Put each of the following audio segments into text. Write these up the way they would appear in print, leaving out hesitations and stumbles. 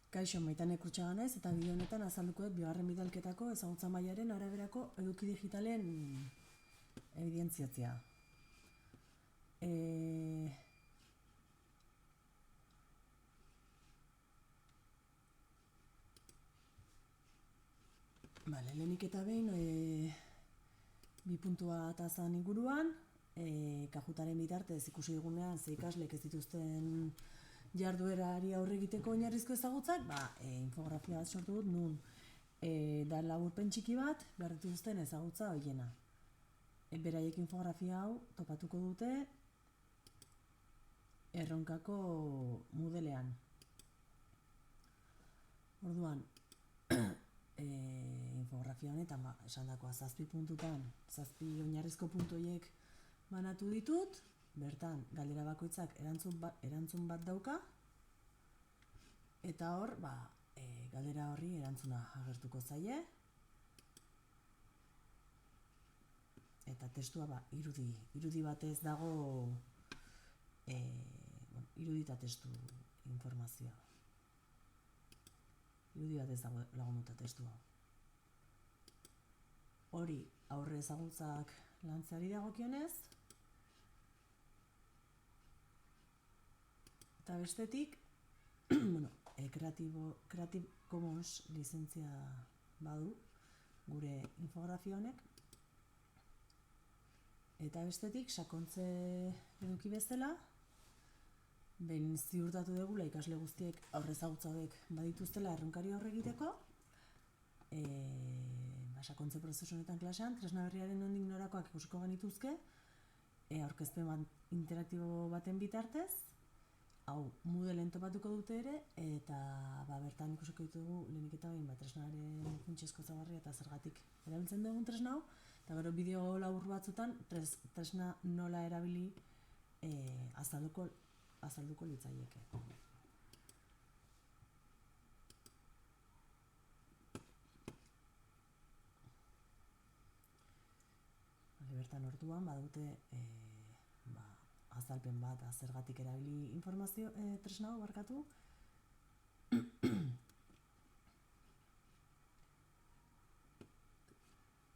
Kaixo, Maitane Krutxaga naiz eta bideo honetan azalduko dut bigarren bidalketako ezagutza mailaren araberako eduki digitalen evidentziatzea. Lehenik eta behin, bi puntua eta zan inguruan, kajutaren bitartez ikusi dugunean ze ikaslek ez dituzten jarduerari aurre egiteko oinarrizko ezagutzak, infografia bat sortu dut nun da laburpen txiki bat behar dituzten ezagutza horiena. Beraiek infografia hau topatuko dute erronkako Moodlean. Orduan, infografia honetan esandakoa 7 puntutan, 7 oinarrizko puntu horiek banatu ditut, bertan galdera bakoitzak erantzun bat dauka, eta hor, galdera horri erantzuna agertuko zaie, eta testua irudi batez dago, irudi eta testu informazioa. Irudi batez dago lagunduta testua. Hori aurre ezagutzak lantzeari dagokionez, eta bestetik, Creative Commons lizentzia badu gure infografia honek, eta bestetik sakontze eduki bezala, behin ziurtatu dugula ikasle guztiek aurre ezagutza hauek badituztela erronkari aurre egiteko, sakontze prozesu honetan klasean, tresna berriaren nondik norakoak ikusiko genituzke, aurkezpen interaktibo baten bitartez, hau Moodleen topatuko dute ere, eta bertan ikusiko ditugu lehenik eta behin tresnaren funtsezko ezaugarria eta zergatik erabiltzen dugun tresna hau, eta gero bideo labur batzutan tresna nola erabili azalduko litzaieke. Bertan orduan badute azalpen bat zergatik erabili informazio tresna hau barkatu.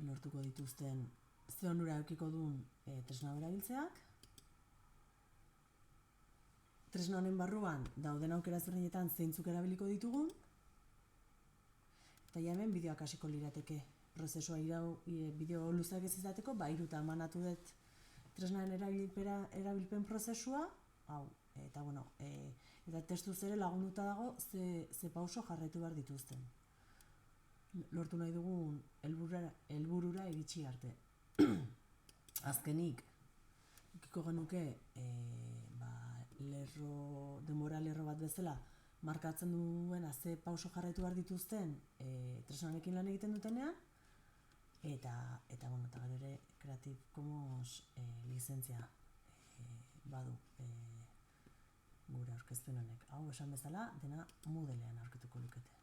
Lortuko dituzten ze onura edukiko duen tresna hau erabiltzeak. Tresna honen barruan dauden aukera ezberdinetan zeintzuk erabiliko ditugun. Eta hemen bideoak hasiko lirateke prozesua bideo luzeak ez izateko, 3 emanatu dut tresnaren erabilpen prozesua, eta testuz ere lagunduta dago ze pauso jarraitu behar dituzten. Lortu nahi dugun helburura iritsi arte. Azkenik, ikiko genuke denbora lerro bat bezala markatzen duena ze pauso jarraitu behar dituzten tresnarekin lan egiten dutenean, eta gero ere Creative Commons lizentzia badu gure aurkezpen honek. Hau esan bezala, dena Moodlean aurkituko lukete.